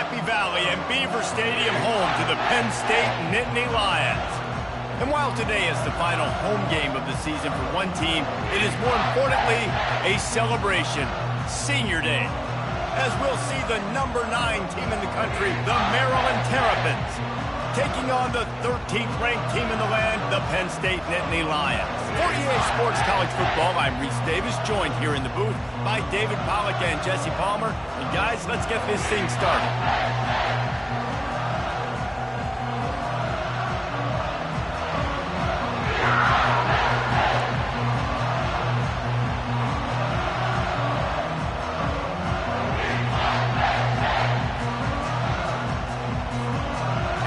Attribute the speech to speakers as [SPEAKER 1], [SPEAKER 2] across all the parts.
[SPEAKER 1] Happy Valley and Beaver Stadium, home to the Penn State Nittany Lions. And while today is the final home game of the season for one team, it is more importantly a celebration, Senior Day, as we'll see the number 9 team in the country, the Maryland Terrapins, taking on the 13th ranked team in the land, the Penn State Nittany Lions. For EA Sports College Football, I'm Reese Davis, joined here in the booth by David Pollack and Jesse Palmer. And guys, let's get this thing started.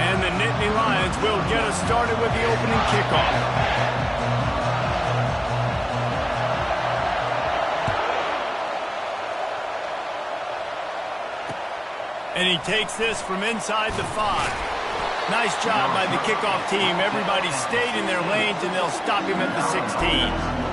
[SPEAKER 1] And the Nittany Lions will get us started with the opening kickoff. And he takes this from inside the 5. Nice job by the kickoff team. Everybody stayed in their lanes, and they'll stop him at the 16.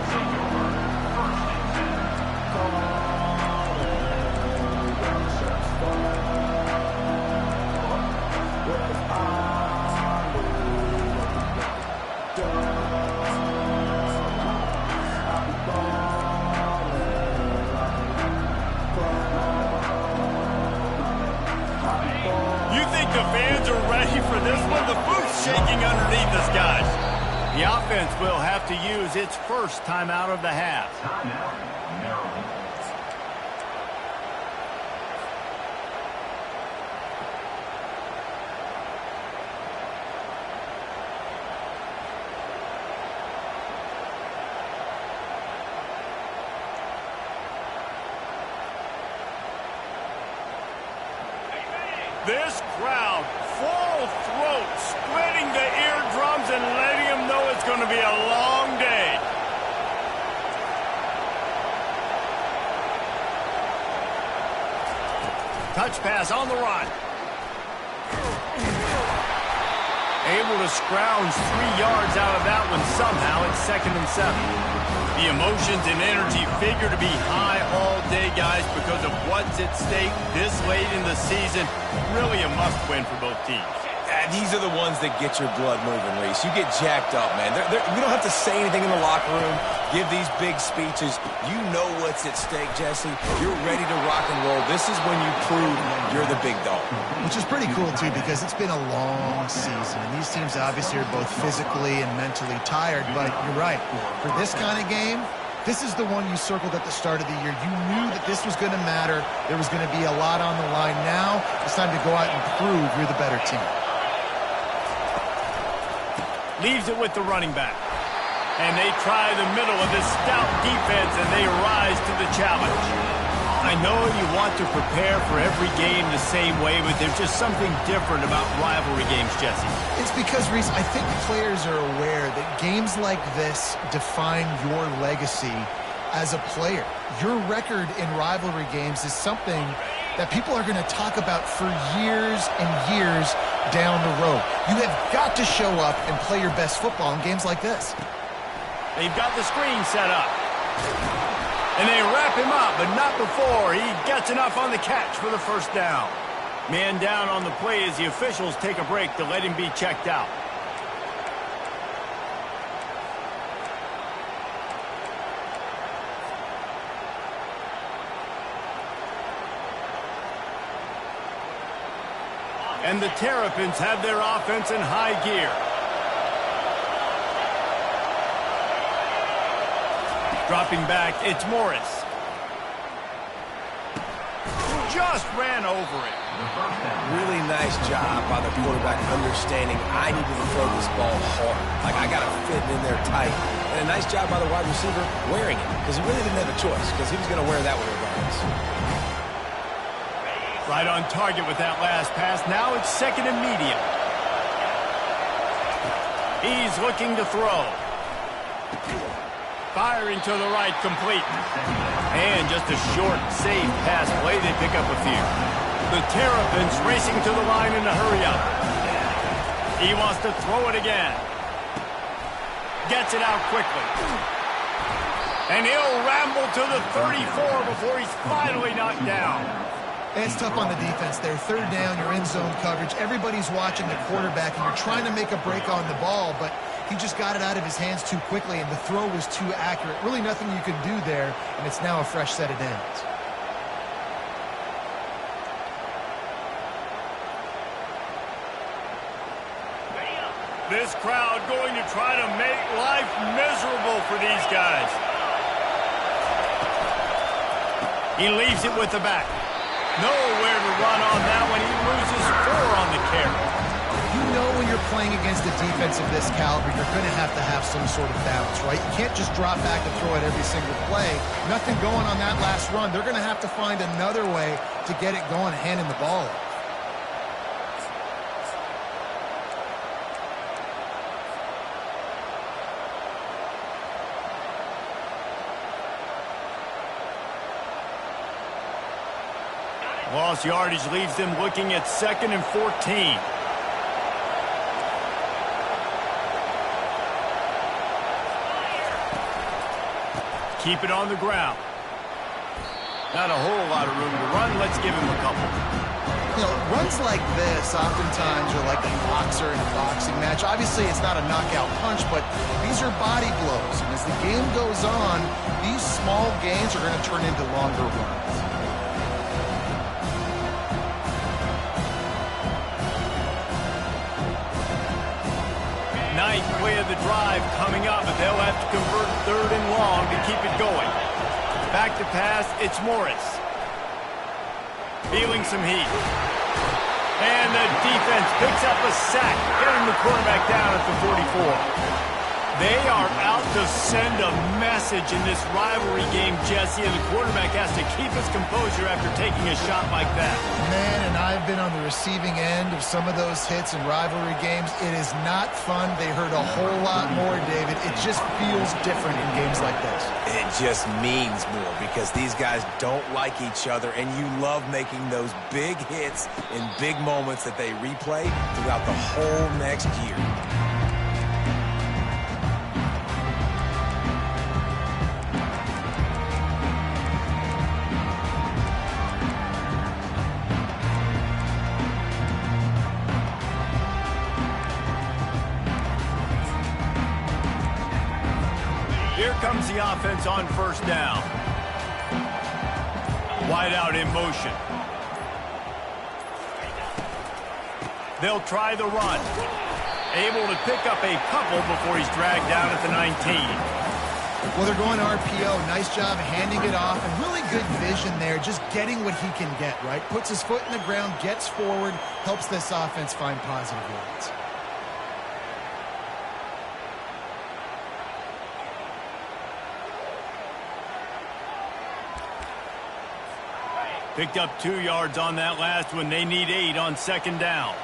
[SPEAKER 1] The fans are ready for this one. The booth's shaking underneath us, guys. The offense will have to use its first timeout of the half. This crowd, full throat, splitting the eardrums and letting them know it's going to be a long day. Touch pass on the run. Able to scrounge 3 yards out of that one somehow. It's 2nd and 7. The emotions and energy figure to be high all day, guys, because of what's at stake this late in the season. Really a must-win for both teams.
[SPEAKER 2] These are the ones that get your blood moving, Reese. You get jacked up, man. We don't have to say anything in the locker room, give these big speeches. You know what's at stake, Jesse. You're ready to rock and roll. This is when you prove you're the big dog.
[SPEAKER 3] Which is pretty cool, too, because it's been a long season. And these teams obviously are both physically and mentally tired. But you're right. For this kind of game, this is the one you circled at the start of the year. You knew that this was going to matter. There was going to be a lot on the line. Now it's time to go out and prove you're the better team.
[SPEAKER 1] Leaves it with the running back. And they try the middle of this stout defense, and they rise to the challenge. I know you want to prepare for every game the same way, but there's just something different about rivalry games, Jesse.
[SPEAKER 3] It's because, Reese, I think players are aware that games like this define your legacy as a player. Your record in rivalry games is something that people are going to talk about for years and years down the road. You have got to show up and play your best football in games like this.
[SPEAKER 1] They've got the screen set up. And they wrap him up, but not before he gets enough on the catch for the first down. Man down on the play as the officials take a break to let him be checked out. And the Terrapins have their offense in high gear. Dropping back, it's Morris. Just ran over it.
[SPEAKER 2] Really nice job by the quarterback understanding I need to throw this ball hard. Like I got to fit in there tight. And a nice job by the wide receiver wearing it, because he really didn't have a choice, because he was going to wear that one regardless.
[SPEAKER 1] Right on target with that last pass. Now it's 2nd and medium. He's looking to throw. Firing to the right, complete. And just a short, safe pass play. They pick up a few. The Terrapins racing to the line in a hurry-up. He wants to throw it again. Gets it out quickly. And he'll ramble to the 34 before he's finally knocked down.
[SPEAKER 3] And it's tough on the defense there. Third down, you're in zone coverage. Everybody's watching the quarterback, and you're trying to make a break on the ball, but he just got it out of his hands too quickly, and the throw was too accurate. Really nothing you could do there, and it's now a fresh set of downs.
[SPEAKER 1] This crowd going to try to make life miserable for these guys. He leaves it with the back. Nowhere to run on that one. He loses 4 on the carry.
[SPEAKER 3] You know when you're playing against a defense of this caliber, you're going to have some sort of balance, right? You can't just drop back and throw it every single play. Nothing going on that last run. They're going to have to find another way to get it going, handing the ball off.
[SPEAKER 1] Lost yardage leaves them looking at 2nd and 14. Keep it on the ground. Not a whole lot of room to run. Let's give him a couple.
[SPEAKER 3] You know, runs like this oftentimes are like a boxer in a boxing match. Obviously, it's not a knockout punch, but these are body blows. And as the game goes on, these small gains are going to turn into longer runs.
[SPEAKER 1] Ninth play of the drive coming up, but they'll have to convert 3rd and long to keep it going. Back to pass, it's Morris. Feeling some heat. And the defense picks up a sack, getting the quarterback down at the 44. They are out to send a message in this rivalry game, Jesse, and the quarterback has to keep his composure after taking a shot like that.
[SPEAKER 3] Man, and I've been on the receiving end of some of those hits in rivalry games. It is not fun. They hurt a whole lot more, David. It just feels different in games like this.
[SPEAKER 2] It just means more because these guys don't like each other, and you love making those big hits in big moments that they replay throughout the whole next year.
[SPEAKER 1] Here comes the offense on 1st down. Wide out in motion. They'll try the run. Able to pick up a couple before he's dragged down at the 19.
[SPEAKER 3] Well, they're going RPO. Nice job handing it off, and really good vision there, just getting what he can get, right? Puts his foot in the ground, gets forward, helps this offense find positive yards.
[SPEAKER 1] Picked up 2 yards on that last one. They need 8 on 2nd down.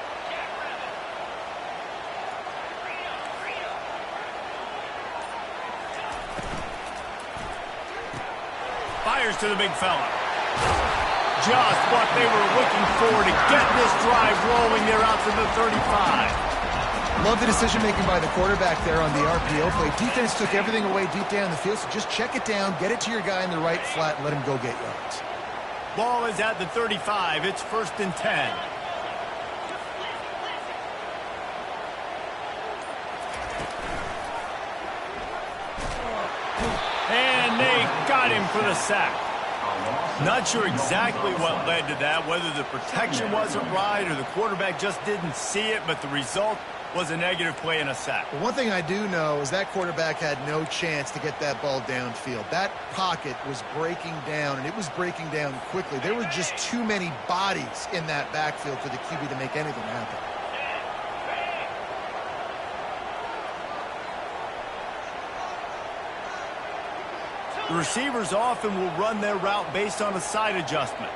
[SPEAKER 1] Fires to the big fella. Just what they were looking for to get this drive rolling. They're out to the 35.
[SPEAKER 3] Love the decision-making by the quarterback there on the RPO play. Defense took everything away deep down the field, so just check it down, get it to your guy in the right flat, and let him go get yards.
[SPEAKER 1] Ball is at the 35. It's 1st and 10. And they got him for the sack. Not sure exactly what led to that, whether the protection wasn't right or the quarterback just didn't see it, but the result was a negative play and a sack.
[SPEAKER 3] Well, one thing I do know is that quarterback had no chance to get that ball downfield. That pocket was breaking down, and it was breaking down quickly. There were just too many bodies in that backfield for the QB to make anything happen.
[SPEAKER 1] The receivers often will run their route based on a side adjustment.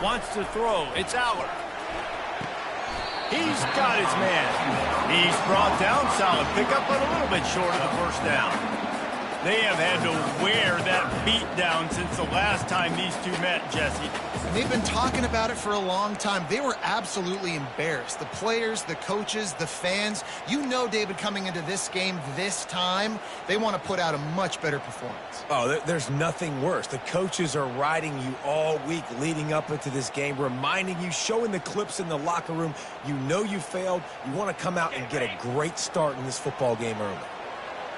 [SPEAKER 1] Wants to throw. It's Aller. He's got his man. He's brought down. Solid pickup, but a little bit short of the 1st down. They have had to wear that beat down since the last time these two met, Jesse.
[SPEAKER 3] And they've been talking about it for a long time. They were absolutely embarrassed. The players, the coaches, the fans. You know, David, coming into this game this time, they want to put out a much better performance.
[SPEAKER 2] Oh, there's nothing worse. The coaches are riding you all week leading up into this game, reminding you, showing the clips in the locker room. You know you failed. You want to come out and get a great start in this football game early.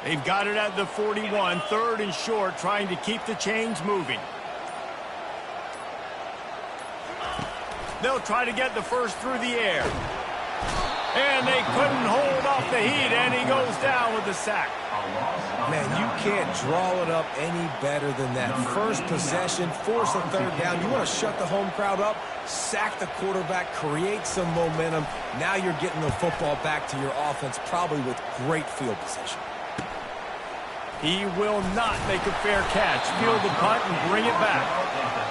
[SPEAKER 1] They've got it at the 41, 3rd and short, trying to keep the chains moving. They'll try to get the first through the air. And they couldn't hold off the heat, and he goes down with the sack.
[SPEAKER 2] Man, you can't draw it up any better than that. First possession, force a 3rd down. You want to shut the home crowd up, sack the quarterback, create some momentum. Now you're getting the football back to your offense, probably with great field position.
[SPEAKER 1] He will not make a fair catch. Field the punt and bring it back.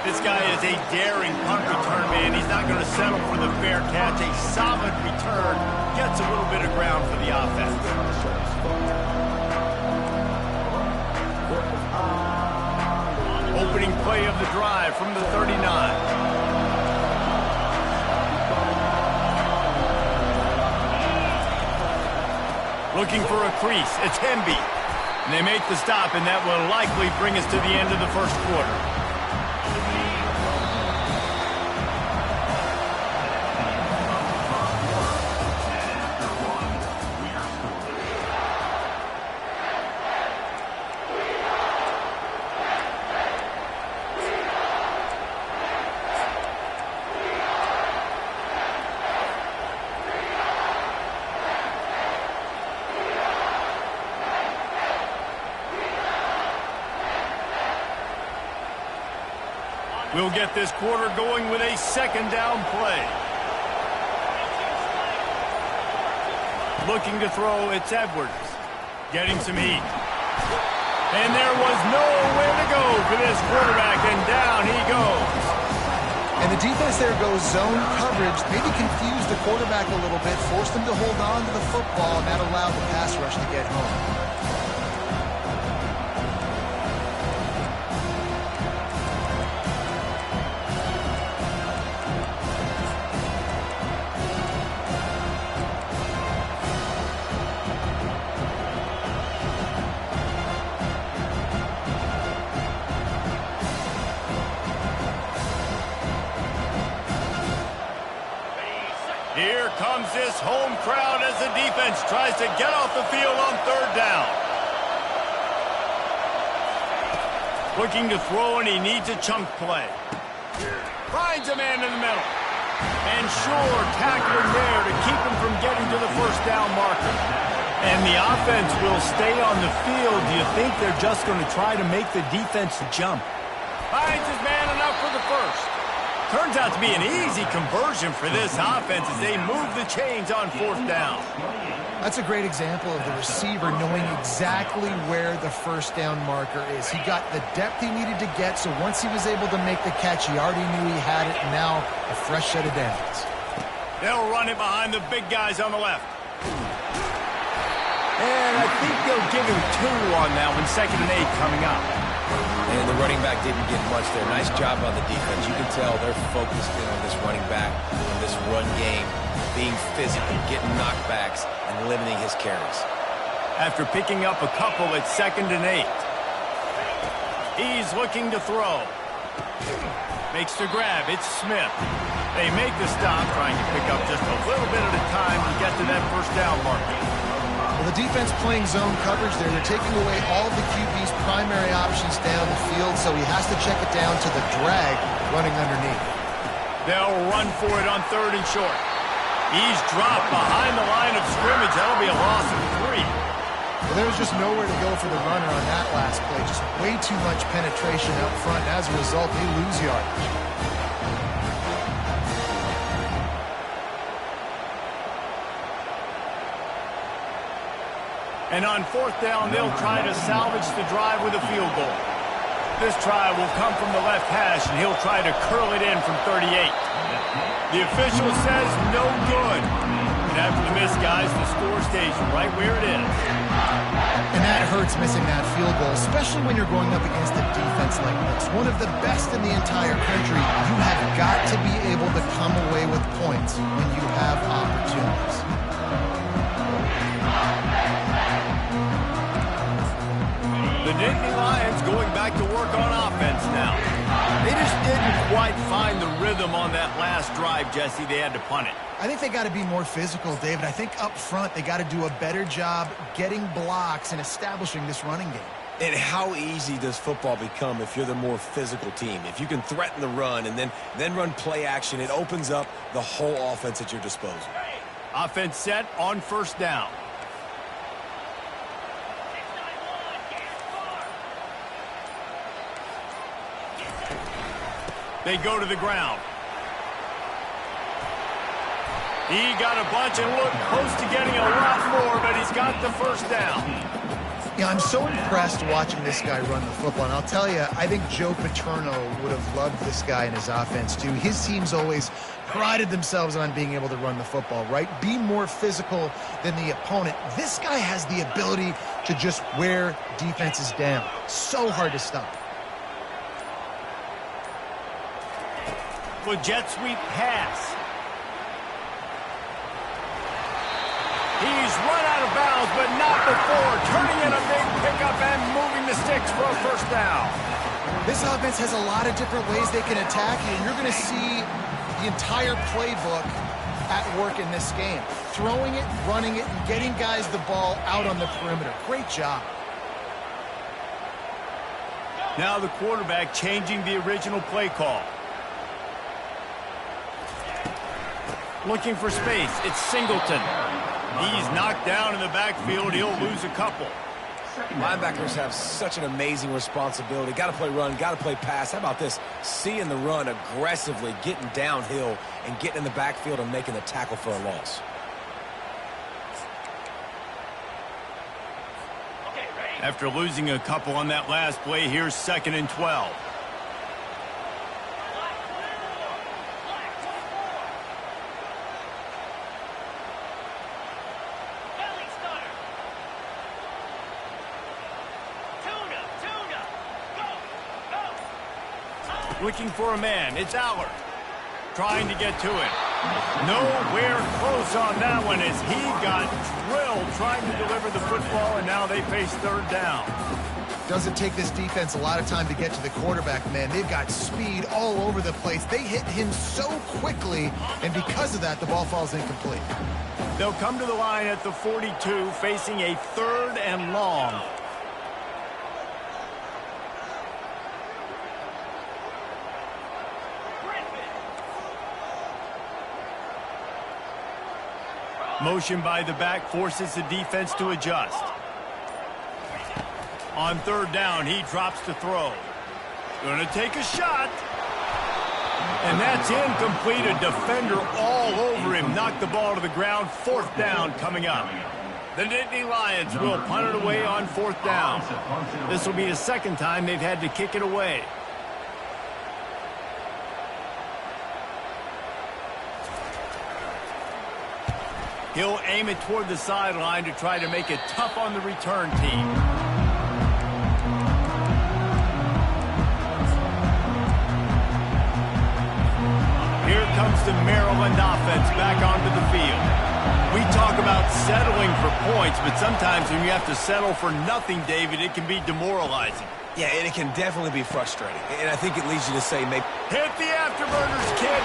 [SPEAKER 1] This guy is a daring punt return man. He's not going to settle for the fair catch. A solid return gets a little bit of ground for the offense. Opening play of the drive from the 39. Looking for a crease. It's Hemby. And they make the stop, and that will likely bring us to the end of the first quarter. We'll get this quarter going with a 2nd down play. Looking to throw, it's Edwards. Getting some heat. And there was nowhere to go for this quarterback, and down he goes.
[SPEAKER 3] And the defense there goes zone coverage. Maybe confused the quarterback a little bit, forced him to hold on to the football, and that allowed the pass rush to get home.
[SPEAKER 1] Here comes this home crowd as the defense tries to get off the field on 3rd down. Looking to throw, and he needs a chunk play. Finds a man in the middle. And sure, tackling there to keep him from getting to the 1st down marker. And the offense will stay on the field. Do you think they're just going to try to make the defense jump? Finds his man enough for the 1st. Turns out to be an easy conversion for this offense as they move the chains on 4th down.
[SPEAKER 3] That's a great example of the receiver knowing exactly where the 1st down marker is. He got the depth he needed to get, so once he was able to make the catch, he already knew he had it, and now a fresh set of downs.
[SPEAKER 1] They'll run it behind the big guys on the left. And I think they'll give him 2 on that one, 2nd and 8 coming up.
[SPEAKER 2] And the running back didn't get much there. Nice job on the defense. You can tell they're focused in on this running back, on this run game, being physical, getting knockbacks, and limiting his carries.
[SPEAKER 1] After picking up a couple, it's 2nd and 8. He's looking to throw. Makes the grab. It's Smith. They make the stop, trying to pick up just a little bit at a time to get to that 1st down marker.
[SPEAKER 3] Well, the defense playing zone coverage there. They're taking away all of the QB's primary options down the field, so he has to check it down to the drag running underneath.
[SPEAKER 1] They'll run for it on 3rd and short. He's dropped behind the line of scrimmage. That'll be a loss of 3.
[SPEAKER 3] Well, there was just nowhere to go for the runner on that last play. Just way too much penetration up front. And as a result, they lose yardage.
[SPEAKER 1] And on 4th down, they'll try to salvage the drive with a field goal. This try will come from the left hash, and he'll try to curl it in from 38. The official says no good. And after the miss, guys, the score stays right where it is.
[SPEAKER 3] And that hurts, missing that field goal, especially when you're going up against a defense like this. One of the best in the entire country. You have got to be able to come away with points when you have opportunities.
[SPEAKER 1] The Nittany Lions going back to work on offense now. They just didn't quite find the rhythm on that last drive, Jesse. They had to punt it.
[SPEAKER 3] I think they got to be more physical, David. I think up front they got to do a better job getting blocks and establishing this running game.
[SPEAKER 2] And how easy does football become if you're the more physical team? If you can threaten the run and then run play action, it opens up the whole offense at your disposal.
[SPEAKER 1] Offense set on first down. They go to the ground. He got a bunch and looked close to getting a lot more, but he's got the first down.
[SPEAKER 3] Yeah, I'm so impressed watching this guy run the football. And I'll tell you, I think Joe Paterno would have loved this guy in his offense, too. His teams always prided themselves on being able to run the football, right? Be more physical than the opponent. This guy has the ability to just wear defenses down. So hard to stop.
[SPEAKER 1] The jet sweep pass. He's run out of bounds, but not before. Turning in a big pickup and moving the sticks for a first down.
[SPEAKER 3] This offense has a lot of different ways they can attack you, and you're going to see the entire playbook at work in this game. Throwing it, running it, and getting guys the ball out on the perimeter. Great job.
[SPEAKER 1] Now the quarterback changing the original play call. Looking for space. It's Singleton. He's knocked down in the backfield. He'll lose a couple.
[SPEAKER 2] Linebackers have such an amazing responsibility. Got to play run, got to play pass. How about this? Seeing the run aggressively, getting downhill, and getting in the backfield and making the tackle for a loss.
[SPEAKER 1] After losing a couple on that last play, here's 2nd and 12. Looking for a man. It's Allard. Trying to get to it. Nowhere close on that one as he got drilled trying to deliver the football, and now they face 3rd down.
[SPEAKER 3] Doesn't take this defense a lot of time to get to the quarterback, man. They've got speed all over the place. They hit him so quickly, and because of that, the ball falls incomplete.
[SPEAKER 1] They'll come to the line at the 42, facing a 3rd and long. Motion by the back forces the defense to adjust. On 3rd down, he drops to throw. Gonna take a shot. And that's incomplete. A defender all over him. Knocked the ball to the ground. 4th down coming up. The Nittany Lions will punt it away on 4th down. This will be the 2nd time they've had to kick it away. He'll aim it toward the sideline to try to make it tough on the return team. Here comes the Maryland offense back onto the field. We talk about settling for points, but sometimes when you have to settle for nothing, David, it can be demoralizing.
[SPEAKER 2] Yeah, and it can definitely be frustrating. And I think it leads you to say maybe...
[SPEAKER 1] Hit the afterburners, kid.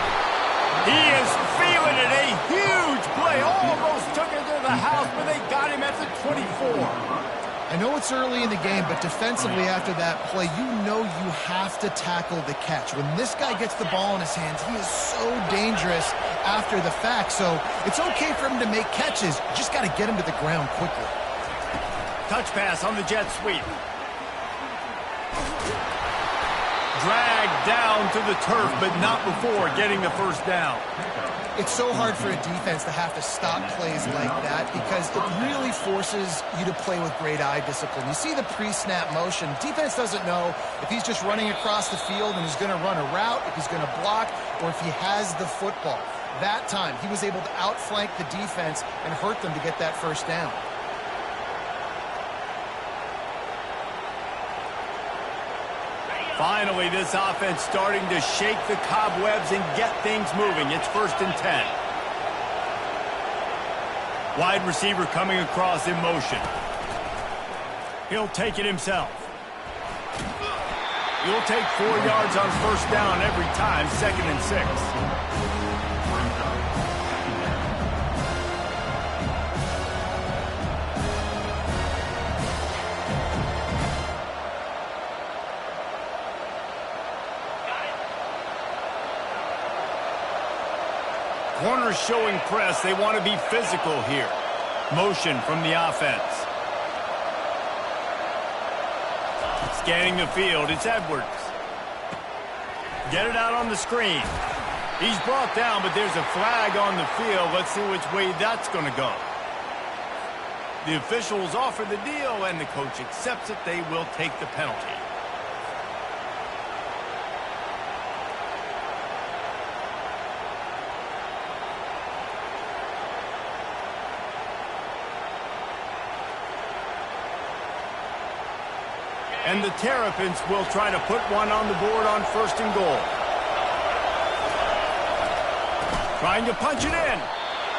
[SPEAKER 1] He is feeling it. A huge play. Almost took it to the house, but they got him at the 24.
[SPEAKER 3] I know it's early in the game, but defensively after that play, you know you have to tackle the catch. When this guy gets the ball in his hands, he is so dangerous after the fact. So it's okay for him to make catches. You just got to get him to the ground quickly.
[SPEAKER 1] Touch pass on the jet sweep. Dragged down to the turf, but not before getting the first down.
[SPEAKER 3] It's so hard for a defense to have to stop plays like that because it really forces you to play with great eye discipline. You see the pre-snap motion. Defense doesn't know if he's just running across the field and he's going to run a route, if he's going to block, or if he has the football. That time, he was able to outflank the defense and hurt them to get that first down.
[SPEAKER 1] Finally, this offense starting to shake the cobwebs and get things moving. It's 1st and 10. Wide receiver coming across in motion. He'll take it himself. He'll take 4 yards on 1st down every time, 2nd and 6. Corners showing press. They want to be physical here. Motion from the offense. Scanning the field, it's Edwards. Get it out on the screen. He's brought down, but there's a flag on the field. Let's see which way that's going to go. The officials offer the deal, and the coach accepts it. They will take the penalty. And the Terrapins will try to put one on the board on 1st and goal. Trying to punch it in.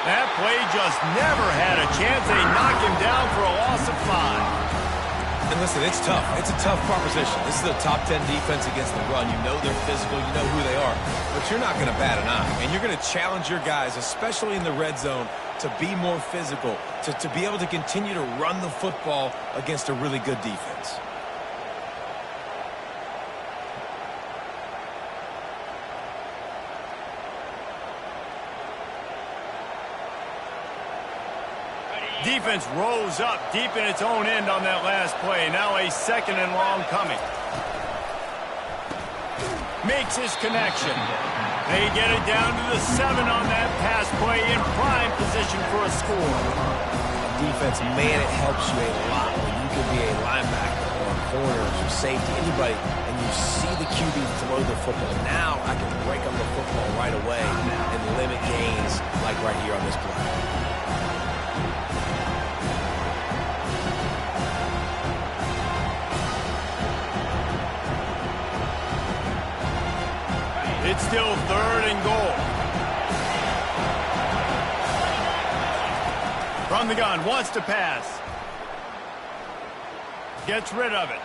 [SPEAKER 1] That play just never had a chance. They knock him down for a loss of 5.
[SPEAKER 2] And listen, it's tough. It's a tough proposition. This is a top 10 defense against the run. You know they're physical. You know who they are. But you're not going to bat an eye. And you're going to challenge your guys, especially in the red zone, to be more physical, to be able to continue to run the football against a really good defense.
[SPEAKER 1] Defense rose up deep in its own end on that last play. Now a 2nd and long coming. Makes his connection. They get it down to the 7 on that pass play in prime position for a score.
[SPEAKER 2] Defense, man, it helps you a lot when you can be a linebacker or a corner or safety, anybody, and you see the QB throw the football. Now I can break on the football right away and limit gains like right here on this play.
[SPEAKER 1] It's still 3rd and goal. From the gun, wants to pass. Gets rid of it.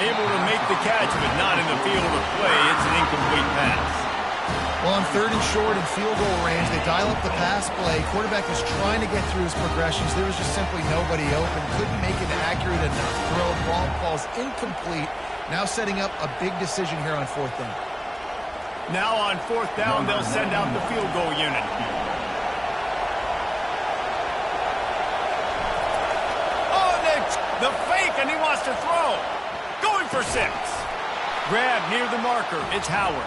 [SPEAKER 1] Able to make the catch, but not in the field of play. It's an incomplete pass.
[SPEAKER 3] Well, on 3rd and short and field goal range, they dial up the pass play. Quarterback was trying to get through his progressions. There was just simply nobody open. Couldn't make an accurate enough throw. Ball falls incomplete. Now setting up a big decision here on 4th down.
[SPEAKER 1] Now on 4th down, they'll send out the field goal unit. Oh, the fake, and he wants to throw. Going for 6. Grab near the marker. It's Howard.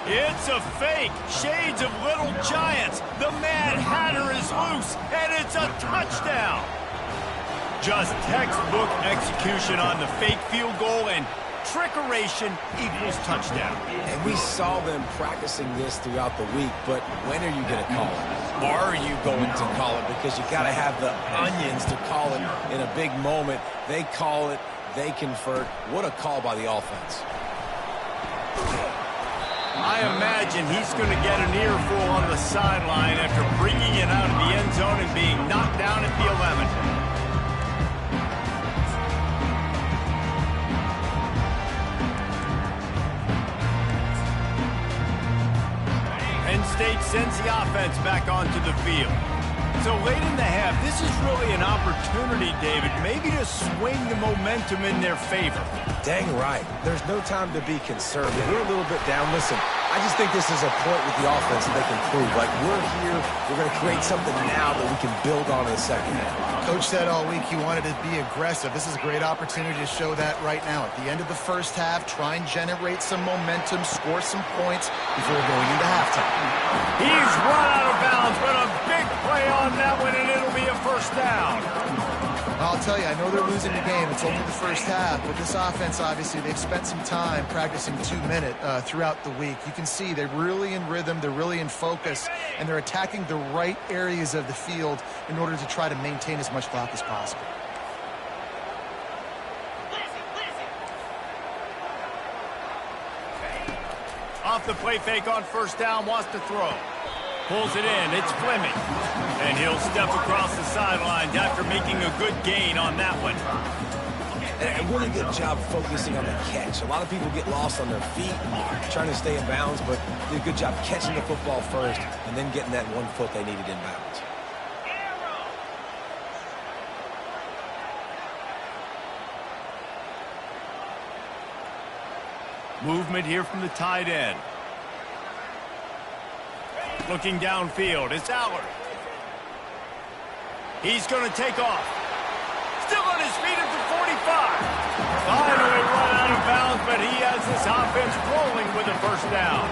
[SPEAKER 1] It's a fake. Shades of Little Giants. The Mad Hatter is loose, and it's a touchdown. Just textbook execution on the fake field goal, and trickeration equals touchdown.
[SPEAKER 2] And we saw them practicing this throughout the week, but when are you going to call it? Are you going to call it? Because you got to have the onions to call it in a big moment. They call it, they convert. What a call by the offense.
[SPEAKER 1] I imagine he's going to get an earful on the sideline after bringing it out of the end zone and being knocked down at the 11. State sends the offense back onto the field. So late in the half, this is really an opportunity, David, maybe to swing the momentum in their favor.
[SPEAKER 2] Dang right. There's no time to be concerned. We're a little bit down. Listen, I just think this is a point with the offense that they can prove. Like, we're here, we're going to create something now that we can build on in the second half.
[SPEAKER 3] Coach said all week he wanted to be aggressive. This is a great opportunity to show that right now. At the end of the first half, try and generate some momentum, score some points before going into halftime.
[SPEAKER 1] He's run out of bounds, but a big play on that one, and it'll be a 1st down.
[SPEAKER 3] Oh, I'll tell you, I know they're losing the game. It's only the first half, but this offense, obviously, they've spent some time practicing 2-minute throughout the week. You can see they're really in rhythm, they're really in focus, and they're attacking the right areas of the field in order to try to maintain as much clock as possible.
[SPEAKER 1] Off the play fake on first down, wants to throw. Pulls it in, it's Fleming. And he'll step across the sidelines after making a good gain on that one.
[SPEAKER 2] A really good job focusing on the catch. A lot of people get lost on their feet, trying to stay in bounds, but did a good job catching the football first and then getting that 1 foot they needed in bounds.
[SPEAKER 1] Movement here from the tight end. Looking downfield, it's Allard. He's going to take off. Still on his feet at the 45. Finally run out of bounds, but he has this offense rolling with a first down.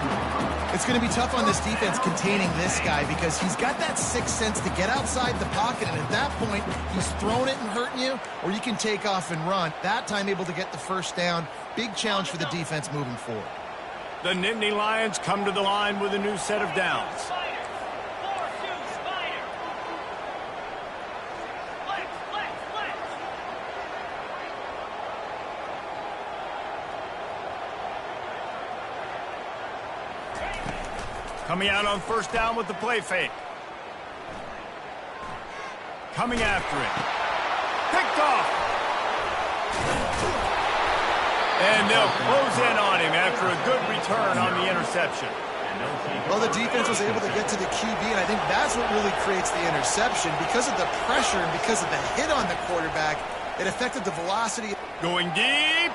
[SPEAKER 3] It's going to be tough on this defense containing this guy because he's got that sixth sense to get outside the pocket, and at that point, he's throwing it and hurting you, or you can take off and run. That time able to get the first down. Big challenge for the defense moving forward.
[SPEAKER 1] The Nittany Lions come to the line with a new set of downs. Coming out on first down with the play fake. Coming after it. Picked off. And they'll close in on him after a good return on the interception.
[SPEAKER 3] Well, the defense was able to get to the QB, and I think that's what really creates the interception. Because of the pressure and because of the hit on the quarterback, it affected the velocity.
[SPEAKER 1] Going deep.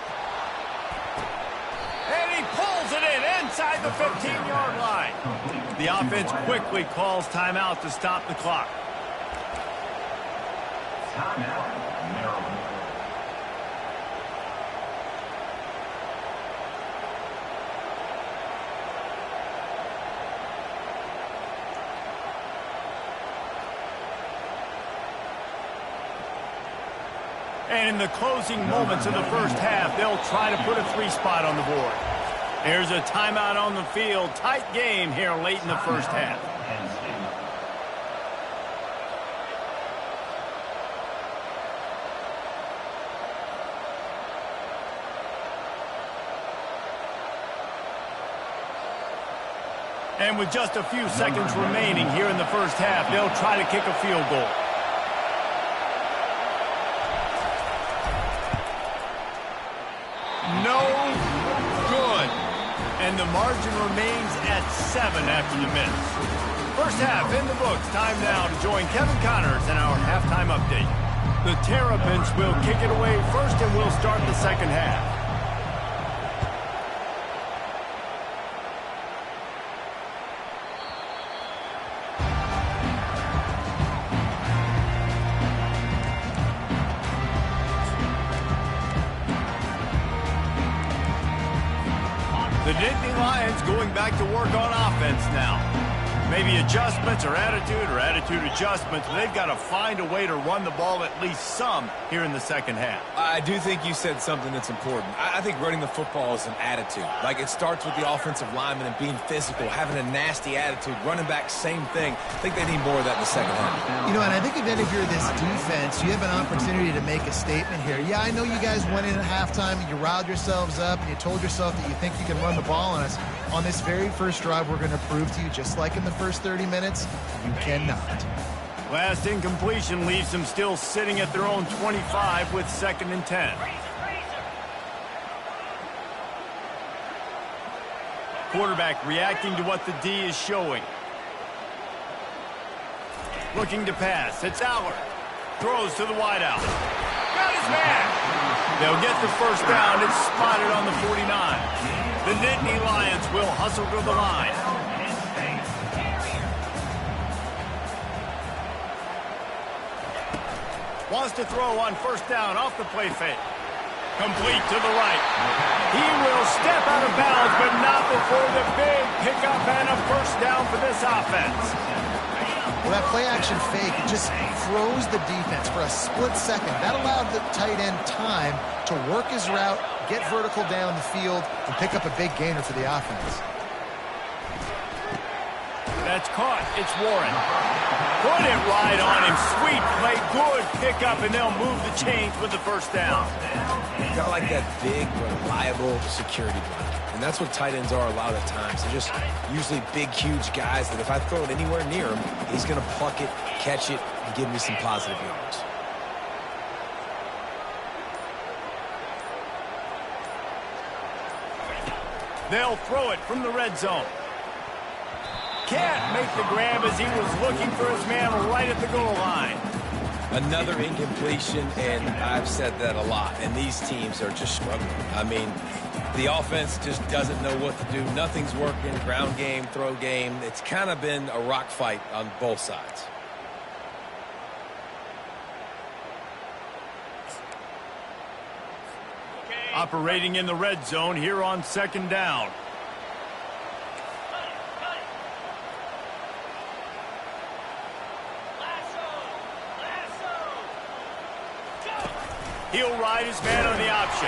[SPEAKER 1] And he pulls it in inside the 15-yard line. The offense quickly calls timeout to stop the clock.
[SPEAKER 4] Timeout, Maryland.
[SPEAKER 1] And in the closing moments of the first half, they'll try to put a 3-spot on the board. There's a timeout on the field. Tight game here late in the first half. And with just a few seconds remaining here in the first half, they'll try to kick a field goal. No good. And the margin remains at 7 after the minutes. First half in the books. Time now to join Kevin Connors in our halftime update. The Terrapins will kick it away first, and we'll start the second half. The Nittany Lions going back to work on offense now. Maybe adjustments or attitude adjustments. But they've got to find a way to run the ball at least some here in the second half.
[SPEAKER 2] I do think you said something that's important. I think running the football is an attitude. Like, it starts with the offensive lineman and being physical, having a nasty attitude. Running back, same thing. I think they need more of that in the second half.
[SPEAKER 3] You know, and I think if you're this defense, you have an opportunity to make a statement here. Yeah, I know you guys went in at halftime and you riled yourselves up and you told yourself that you think you can run the ball on us. On this very first drive, we're going to prove to you, just like in the first 30 minutes, you cannot.
[SPEAKER 1] Last incompletion leaves them still sitting at their own 25 with 2nd and 10. Quarterback reacting to what the D is showing. Looking to pass. It's Allard. Throws to the wideout. Got his man. They'll get the first down. It's spotted on the 49. The Nittany Lions will hustle to the line. Wants to throw on first down off the play fake. Complete to the right. He will step out of bounds, but not before the big pickup and a first down for this offense.
[SPEAKER 3] Well, that play-action fake, it just froze the defense for a split second. That allowed the tight end time to work his route, get vertical down the field, and pick up a big gainer for the offense.
[SPEAKER 1] That's caught. It's Warren. Put it right on him. Sweet play. Good pickup, and they'll move the chains with the first down.
[SPEAKER 2] Got like that big, reliable security blanket. And that's what tight ends are a lot of times. They're just usually big, huge guys that if I throw it anywhere near him, he's going to pluck it, catch it, and give me some positive yards.
[SPEAKER 1] They'll throw it from the red zone. Can't make the grab as he was looking for his man right at the goal line.
[SPEAKER 2] Another incompletion, and I've said that a lot, and these teams are just struggling. I mean, the offense just doesn't know what to do. Nothing's working. Ground game, throw game. It's kind of been a rock fight on both sides.
[SPEAKER 1] Operating in the red zone here on second down. He'll ride his man on the option.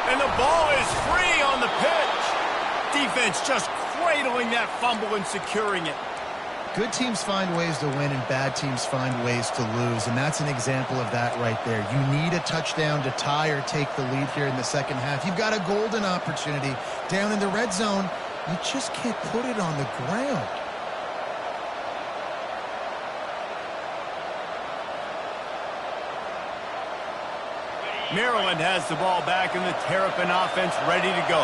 [SPEAKER 1] And the ball is free on the pitch. Defense just cradling that fumble and securing it.
[SPEAKER 3] Good teams find ways to win and bad teams find ways to lose, and that's an example of that right there. You need a touchdown to tie or take the lead here in the second half. You've got a golden opportunity down in the red zone. You just can't put it on the ground.
[SPEAKER 1] Maryland has the ball back and the Terrapin offense ready to go.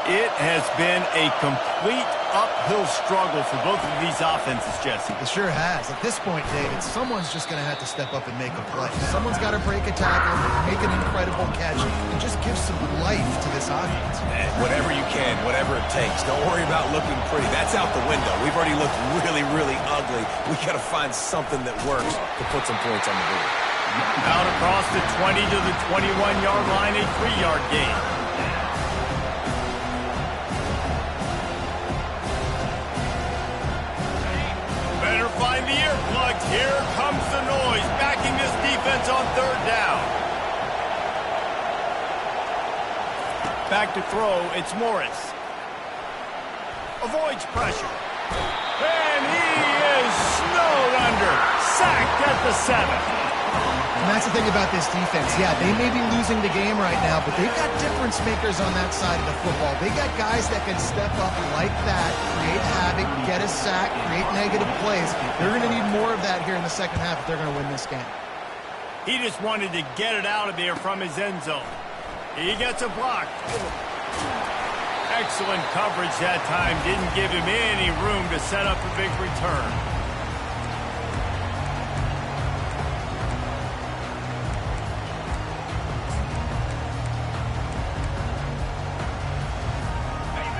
[SPEAKER 1] It has been a complete uphill struggle for both of these offenses, Jesse.
[SPEAKER 3] It sure has. At this point, David, someone's just going to have to step up and make a play. Someone's got to break a tackle, make an incredible catch, and just give some life to this offense.
[SPEAKER 2] Whatever you can, whatever it takes. Don't worry about looking pretty. That's out the window. We've already looked really, really ugly. We got to find something that works to put some points on the board.
[SPEAKER 1] Out across the 20 to the 21-yard line, a 3-yard gain. Better find the earplugs. Here comes the noise, backing this defense on third down. Back to throw, it's Morris. Avoids pressure. And he is snowed under. Sacked at the 7.
[SPEAKER 3] And that's the thing about this defense. Yeah, they may be losing the game right now, but they've got difference makers on that side of the football. They got guys that can step up like that, create havoc, get a sack, create negative plays. They're going to need more of that here in the second half if they're going to win this game.
[SPEAKER 1] He just wanted to get it out of there from his end zone. He gets a block. Excellent coverage that time. Didn't give him any room to set up a big return.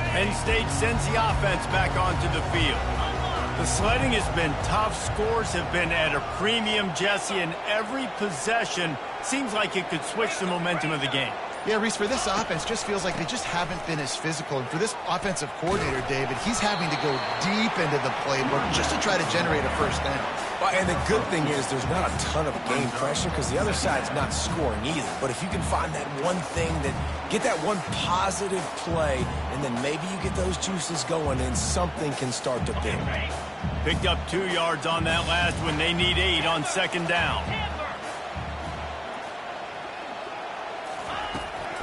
[SPEAKER 1] Penn State sends the offense back onto the field. The sledding has been tough. Scores have been at a premium, Jesse, and every possession seems like it could switch the momentum of the game.
[SPEAKER 3] Yeah, Reese, for this offense, just feels like they just haven't been as physical. And for this offensive coordinator, David, he's having to go deep into the playbook just to try to generate a first down.
[SPEAKER 2] Well, and the good thing is there's not a ton of game pressure because the other side's not scoring either. But if you can find that one thing, get that one positive play, and then maybe you get those juices going and something can start to build.
[SPEAKER 1] Picked up 2 yards on that last one. They need 8 on second down.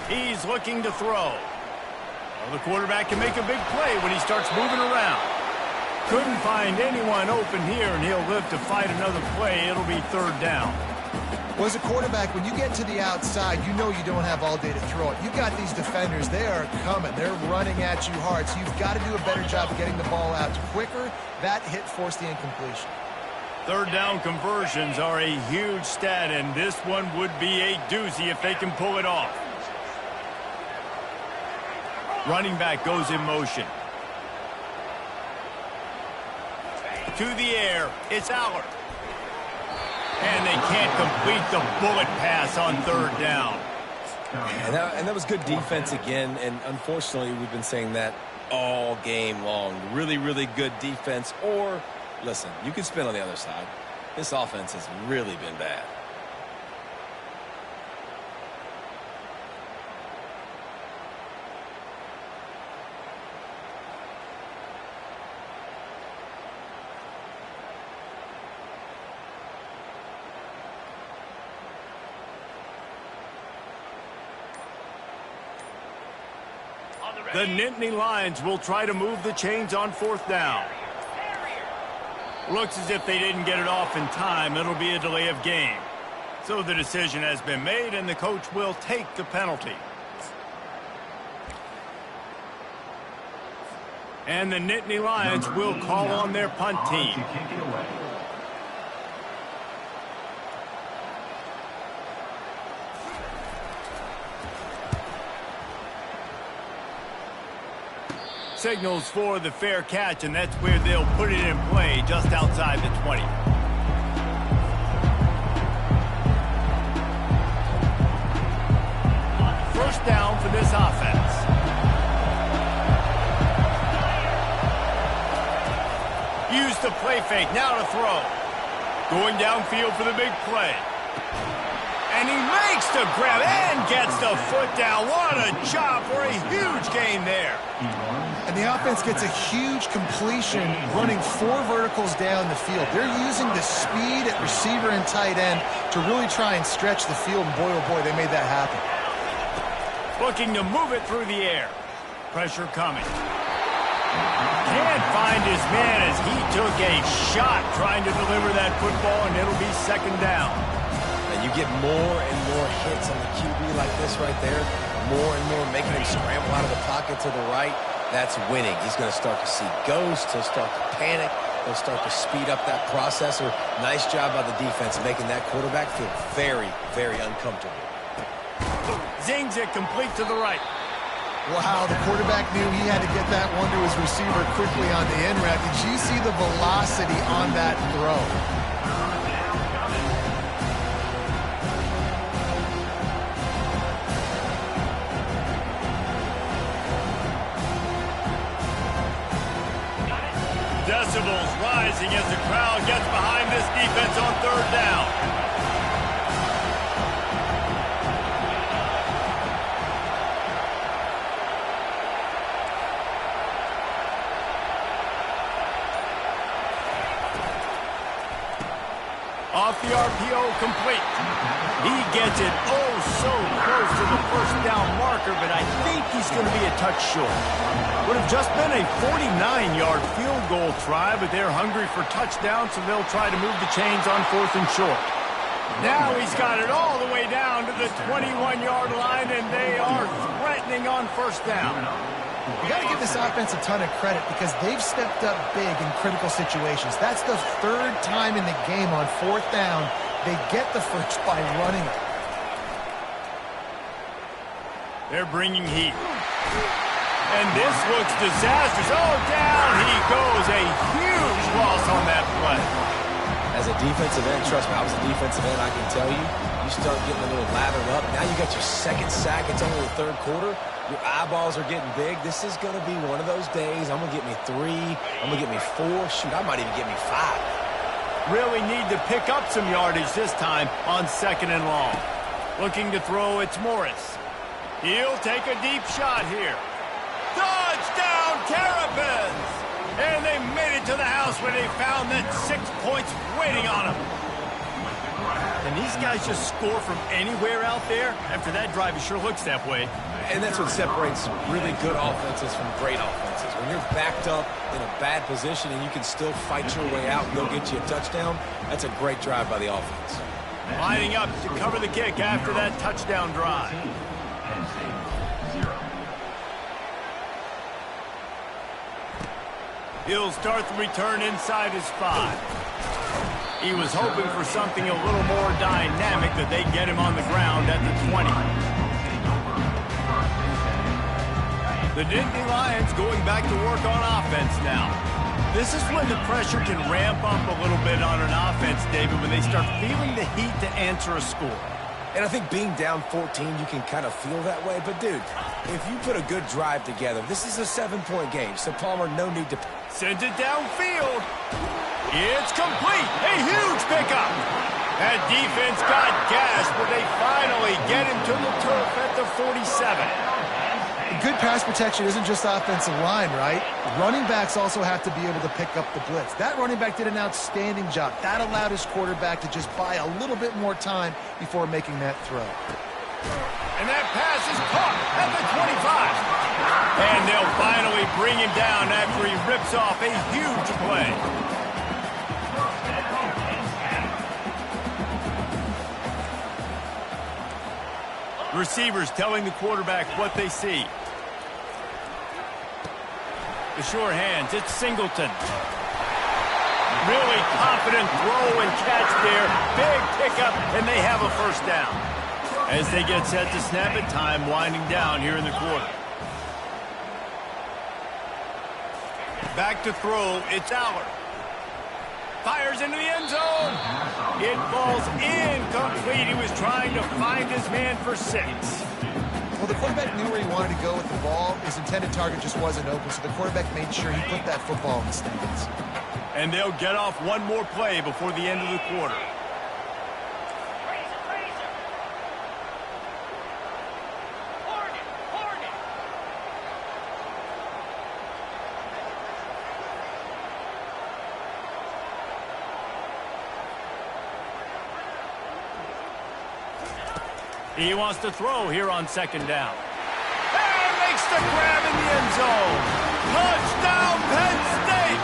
[SPEAKER 1] He's looking to throw. Well, the quarterback can make a big play when he starts moving around. Couldn't find anyone open here, and he'll live to fight another play. It'll be third down.
[SPEAKER 3] Well, as a quarterback, when you get to the outside, you know you don't have all day to throw it. You've got these defenders. They are coming. They're running at you hard, so you've got to do a better job of getting the ball out quicker. That hit forced the incompletion.
[SPEAKER 1] Third down conversions are a huge stat, and this one would be a doozy if they can pull it off. Running back goes in motion. To the air, it's Aller. And they can't complete the bullet pass on third down.
[SPEAKER 2] And that was good defense again, and unfortunately we've been saying that all game long. Really, really good defense, or Listen, you can spin on the other side. This offense has really been bad.
[SPEAKER 1] The Nittany Lions will try to move the chains on 4th down. Looks as if they didn't get it off in time. It'll be a delay of game. So the decision has been made, and the coach will take the penalty. And the Nittany Lions will call on their punt team.
[SPEAKER 4] To kick it away.
[SPEAKER 1] Signals for the fair catch, and that's where they'll put it in play, just outside the 20. First down for this offense. Use the play fake, now to throw. Going downfield for the big play. And he makes the grab and gets the foot down. What a job for a huge gain there.
[SPEAKER 3] And the offense gets a huge completion running 4 verticals down the field. They're using the speed at receiver and tight end to really try and stretch the field, and boy, oh boy, they made that happen.
[SPEAKER 1] Looking to move it through the air. Pressure coming. Can't find his man as he took a shot trying to deliver that football, and it'll be 2nd down.
[SPEAKER 2] And you get more and more hits on the QB like this right there. More and more making him scramble out of the pocket to the right. That's winning. He's going to start to see ghosts. He'll start to panic. He'll start to speed up that processor. Nice job by the defense making that quarterback feel very, very uncomfortable.
[SPEAKER 1] Zings it complete to the right.
[SPEAKER 3] Wow, the quarterback knew he had to get that one to his receiver quickly on the end route. Did you see the velocity on that throw?
[SPEAKER 1] Decibels rising as the crowd gets behind this defense on 3rd down. Off the RPO, complete. He gets it oh so close to the 1st down marker, but I think he's going to be a touch short. Would have just been a 49-yard field goal try, but they're hungry for touchdowns, so they'll try to move the chains on 4th and short. Now he's got it all the way down to the 21-yard line, and they are threatening on 1st down.
[SPEAKER 3] You got to give this offense a ton of credit because they've stepped up big in critical situations. That's the 3rd time in the game on 4th down. They get the first by running it.
[SPEAKER 1] They're bringing heat. And this looks disastrous. Oh, down he goes. A huge loss on that play.
[SPEAKER 2] As a defensive end, trust me, I was a defensive end, I can tell you, you start getting a little lathered up. Now you got your 2nd sack. It's only the 3rd quarter. Your eyeballs are getting big. This is going to be one of those days. I'm going to get me 3. I'm going to get me 4. Shoot, I might even get me 5.
[SPEAKER 1] Really need to pick up some yardage this time on 2nd and long. Looking to throw, it's Morris. He'll take a deep shot here. Touchdown, Terrapins! And they made it to the house where they found that 6 points waiting on them. And these guys just score from anywhere out there? After that drive, it sure looks that way.
[SPEAKER 2] And that's what separates really good offenses from great offenses. When you're backed up in a bad position and you can still fight your way out and go get you a touchdown, that's a great drive by the offense.
[SPEAKER 1] Lining up to cover the kick after that touchdown drive. He'll start the return inside his 5. He was hoping for something a little more dynamic, that they'd get him on the ground at the 20. The Nittany Lions going back to work on offense now. This is when the pressure can ramp up a little bit on an offense, David, when they start feeling the heat to answer a score.
[SPEAKER 2] And I think being down 14, you can kind of feel that way. But, dude, if you put a good drive together, this is a 7-point game. So, Palmer, no need to...
[SPEAKER 1] Sends it downfield. It's complete. A huge pickup. That defense got gashed, but they finally get him to the turf at the 47.
[SPEAKER 3] Good pass protection isn't just offensive line, right? Running backs also have to be able to pick up the blitz. That running back did an outstanding job. That allowed his quarterback to just buy a little bit more time before making that throw.
[SPEAKER 1] And that pass is caught at the 25. And they'll finally bring him down after he rips off a huge play. Receivers telling the quarterback what they see. The sure hands, it's Singleton. Really confident throw and catch there. Big pickup, and they have a first down. As they get set to snap it, time winding down here in the quarter. Back to throw, it's Aller. Fires into the end zone. It falls incomplete. He was trying to find his man for 6.
[SPEAKER 3] Well, the quarterback knew where he wanted to go with the ball. His intended target just wasn't open, so the quarterback made sure he put that football in the stands.
[SPEAKER 1] And they'll get off one more play before the end of the quarter. He wants to throw here on second down. And makes the grab in the end zone. Touchdown, Penn State!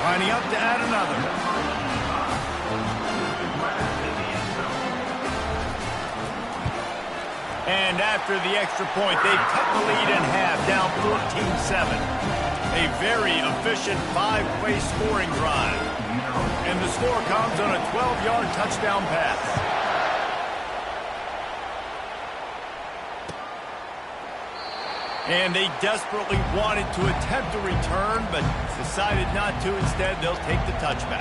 [SPEAKER 1] Lining up to add another. And after the extra point, they've cut the lead in half, down 14-7. A very efficient 5-play scoring drive. And the score comes on a 12-yard touchdown pass. And they desperately wanted to attempt a return, but decided not to. Instead, they'll take the touchback.